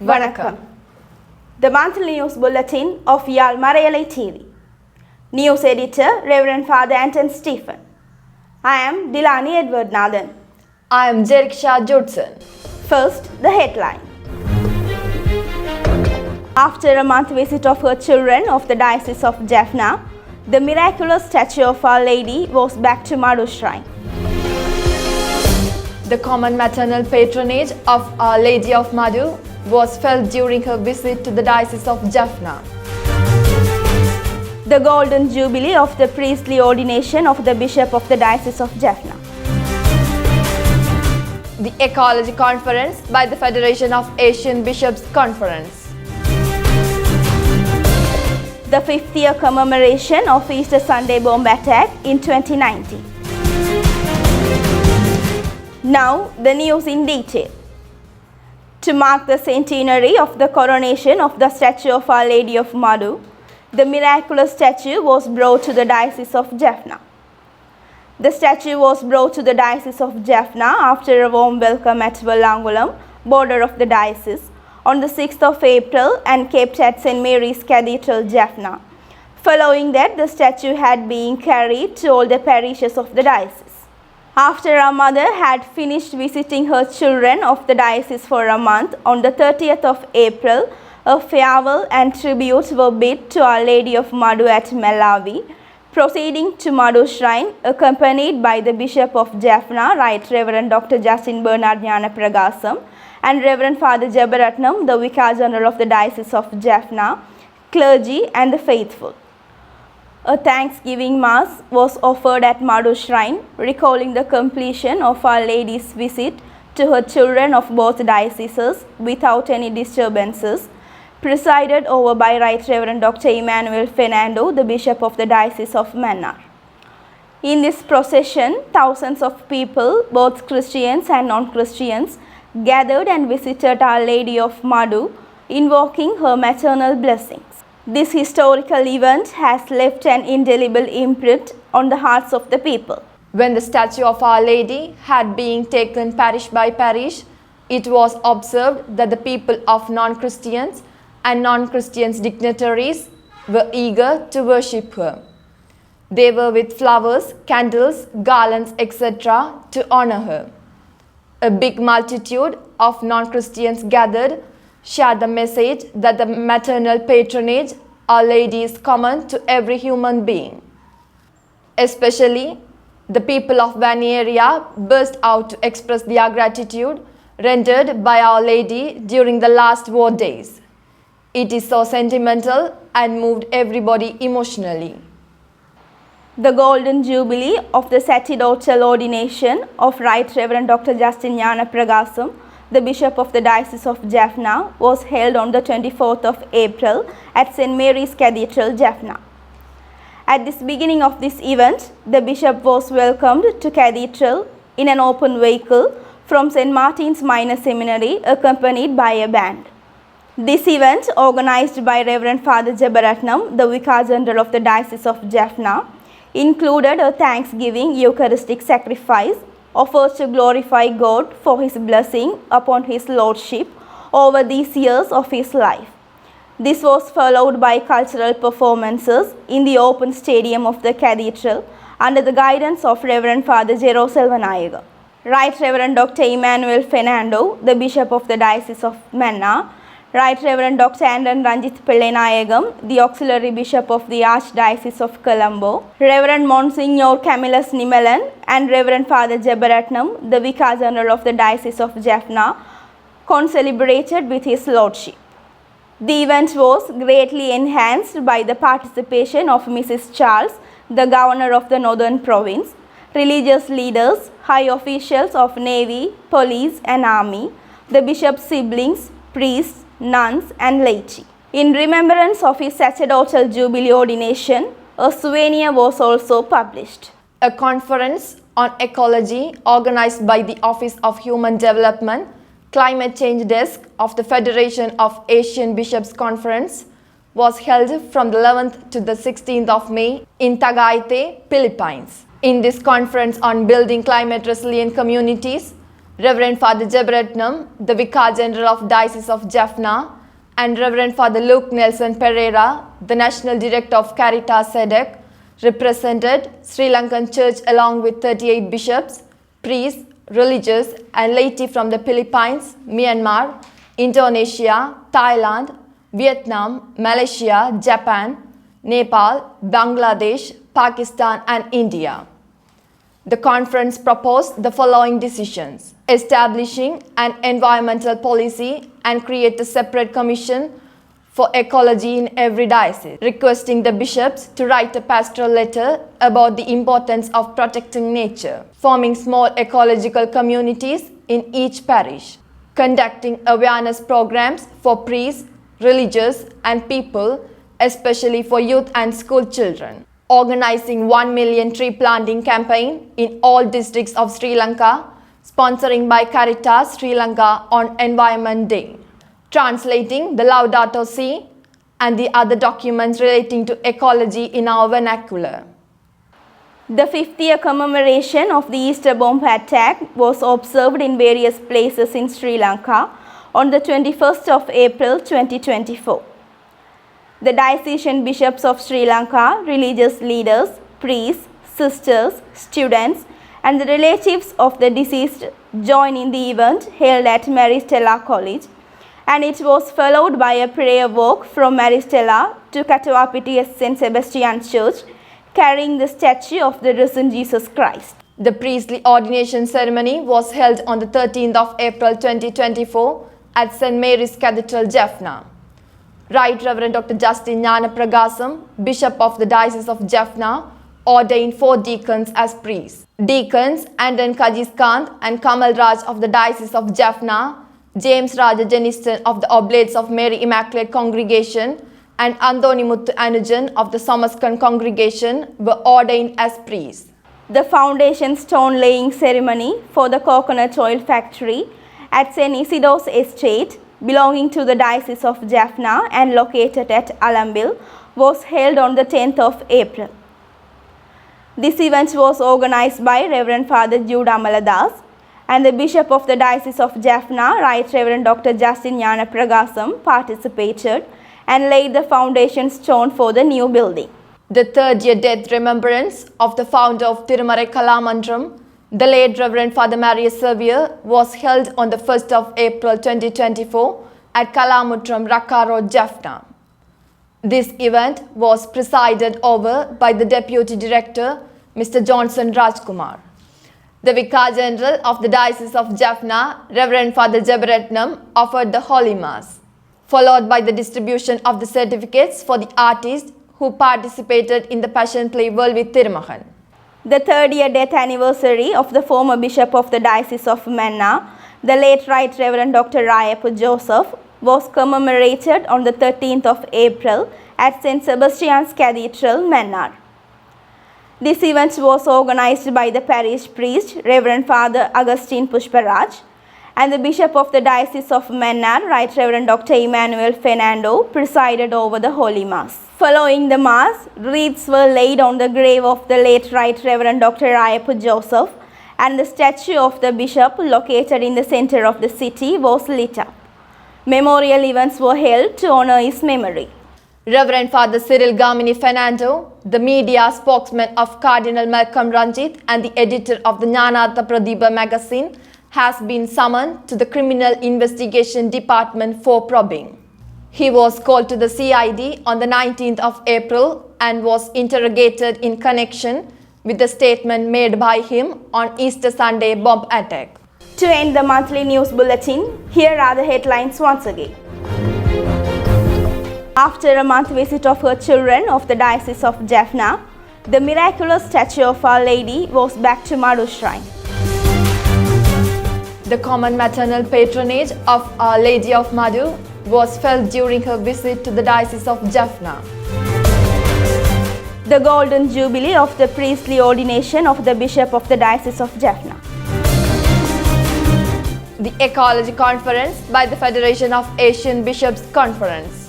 Vanakkam. The monthly news bulletin of Yarl Marai Alai TV. News editor Reverend Father Anton Stephen. I am Dilani Edward Nathan. I am Jeriksha Judson. First, the headline. After a month visit of her children of the Diocese of Jaffna, the miraculous statue of Our Lady was back to Madu Shrine. The common maternal patronage of Our Lady of Madhu was felt during her visit to the Diocese of Jaffna. The golden jubilee of the priestly ordination of the Bishop of the Diocese of Jaffna. The Ecology Conference by the Federation of Asian Bishops Conference. The 5th year commemoration of Easter Sunday bomb attack in 2019. Now, the news in detail. To mark the centenary of the coronation of the statue of Our Lady of Madhu, the miraculous statue was brought to the Diocese of Jaffna. The statue was brought to the Diocese of Jaffna after a warm welcome at Vallangulam, border of the diocese, on the 6th of April and kept at St. Mary's Cathedral, Jaffna. Following that, the statue had been carried to all the parishes of the diocese. After our mother had finished visiting her children of the diocese for a month, on the 30th of April, a farewell and tribute were bid to Our Lady of Madhu at Malawi, proceeding to Madhu Shrine, accompanied by the Bishop of Jaffna, Right Reverend Dr. Justin Bernard Gnanapragasam, and Reverend Father Jebaratnam, the Vicar General of the Diocese of Jaffna, clergy and the faithful. A Thanksgiving Mass was offered at Madhu Shrine, recalling the completion of Our Lady's visit to her children of both dioceses without any disturbances, presided over by Right Reverend Dr. Emmanuel Fernando, the Bishop of the Diocese of Mannar. In this procession, thousands of people, both Christians and non-Christians, gathered and visited Our Lady of Madhu, invoking her maternal blessings. This historical event has left an indelible imprint on the hearts of the people. When the statue of Our Lady had been taken parish by parish, it was observed that the people of non-Christians and non-Christians dignitaries were eager to worship her. They were with flowers, candles, garlands, etc. to honor her. A big multitude of non-Christians gathered shared the message that the maternal patronage Our Lady is common to every human being. Especially, the people of Vani area burst out to express their gratitude rendered by Our Lady during the last war days. It is so sentimental and moved everybody emotionally. The golden jubilee of the sacerdotal ordination of Right Reverend Dr. Justin Gnanapragasam, the Bishop of the Diocese of Jaffna, was held on the 24th of April at St. Mary's Cathedral, Jaffna. At this beginning of this event, the Bishop was welcomed to Cathedral in an open vehicle from St. Martin's Minor Seminary, accompanied by a band. This event, organized by Reverend Father Jebaratnam, the Vicar General of the Diocese of Jaffna, included a Thanksgiving Eucharistic sacrifice offered to glorify God for His blessing upon His Lordship over these years of His life. This was followed by cultural performances in the open stadium of the Cathedral under the guidance of Reverend Father Jero Selvanayagam. Right Reverend Dr. Emmanuel Fernando, the Bishop of the Diocese of Mannar, Right Reverend Dr. Anton Ranjith Pillenayagam, the Auxiliary Bishop of the Archdiocese of Colombo, Reverend Monsignor Camillus Nimelan, and Reverend Father Jebaratnam, the Vicar General of the Diocese of Jaffna, concelebrated with His Lordship. The event was greatly enhanced by the participation of Mrs. Charles, the Governor of the Northern Province, religious leaders, high officials of Navy, Police and Army, the Bishop's siblings, priests, nuns and laity. In remembrance of his sacerdotal jubilee ordination, a souvenir was also published. A conference on ecology organized by the Office of Human Development, Climate Change Desk of the Federation of Asian Bishops Conference was held from the 11th to the 16th of May in Tagaytay, Philippines. In this conference on building climate resilient communities, Reverend Father Jeberetnam, the Vicar General of Diocese of Jaffna, and Reverend Father Luke Nelson Pereira, the National Director of Caritas SEDEC, represented Sri Lankan Church along with 38 bishops, priests, religious and laity from the Philippines, Myanmar, Indonesia, Thailand, Vietnam, Malaysia, Japan, Nepal, Bangladesh, Pakistan and India. The conference proposed the following decisions: establishing an environmental policy and create a separate commission for ecology in every diocese, requesting the bishops to write a pastoral letter about the importance of protecting nature, forming small ecological communities in each parish, conducting awareness programs for priests, religious and people, especially for youth and school children, organizing 1 million tree planting campaign in all districts of Sri Lanka, sponsoring by Caritas Sri Lanka on Environment Day, translating the Laudato Si and the other documents relating to ecology in our vernacular. The 50th commemoration of the Easter bomb attack was observed in various places in Sri Lanka on the 21st of April 2024. The diocesan bishops of Sri Lanka, religious leaders, priests, sisters, students and the relatives of the deceased joined in the event held at Marai Alai College, and it was followed by a prayer walk from Marai Alai to Katawapitiya St. Sebastian's Church, carrying the statue of the risen Jesus Christ. The priestly ordination ceremony was held on the 13th of April 2024 at St. Mary's Cathedral, Jaffna. Right Reverend Dr. Justin Gnana Pragasam, Bishop of the Diocese of Jaffna, ordained 4 deacons as priests. Deacons ANTON Kajiskant and Kamal Raj of the Diocese of Jaffna, James Raja Jeniston of the Oblates of Mary Immaculate Congregation and Anthony Muthu Anujan of the Somaskan Congregation were ordained as priests. The foundation stone laying ceremony for the coconut oil factory at St. Isidore's Estate, belonging to the Diocese of Jaffna and located at Alambil, was held on the 10th of April. This event was organized by Reverend Father Jude Amaladas, and the Bishop of the Diocese of Jaffna, Right Reverend Dr. Justin Gnana Pragasam, participated and laid the foundation stone for the new building. The 3rd year death remembrance of the founder of Tirumarai Kalamandram, the late Reverend Father Marius Xavier, was held on the 1st of April 2024 at Kalamutram, Rakka Road, Jaffna. This event was presided over by the Deputy Director, Mr. Johnson Rajkumar. The Vicar General of the Diocese of Jaffna, Reverend Father Jeberetnam, offered the Holy Mass, followed by the distribution of the certificates for the artists who participated in the Passion Play World with Tirumahan. The 3rd year death anniversary of the former Bishop of the Diocese of Mannar, the late Right Reverend Dr. Rayapu Joseph, was commemorated on the 13th of April at St. Sebastian's Cathedral, Mannar. This event was organized by the parish priest, Reverend Father Augustine Pushparaj, and the Bishop of the Diocese of Mannar, Right Reverend Dr. Emmanuel Fernando, presided over the Holy Mass. Following the Mass, wreaths were laid on the grave of the late Right Reverend Dr. Rayapu Joseph, and the statue of the Bishop, located in the center of the city, was lit up. Memorial events were held to honor his memory. Reverend Father Cyril Gamini Fernando, the media spokesman of Cardinal Malcolm Ranjit and the editor of the Jnanartha Pradipa magazine, has been summoned to the Criminal Investigation Department for probing. He was called to the CID on the 19th of April and was interrogated in connection with the statement made by him on Easter Sunday bomb attack. To end the monthly news bulletin, here are the headlines once again. After a month visit of her children of the Diocese of Jaffna, the miraculous statue of Our Lady was back to Madhu Shrine. The common maternal patronage of Our Lady of Madhu was felt during her visit to the Diocese of Jaffna. The golden jubilee of the priestly ordination of the Bishop of the Diocese of Jaffna. The Ecology Conference by the Federation of Asian Bishops Conference.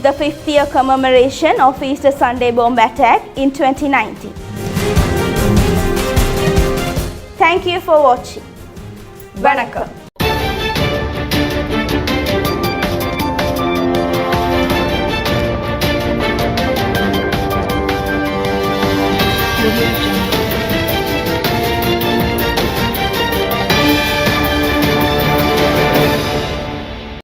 The 50th commemoration of Easter Sunday bomb attack in 2019. Thank you for watching. வணக்கம். Audio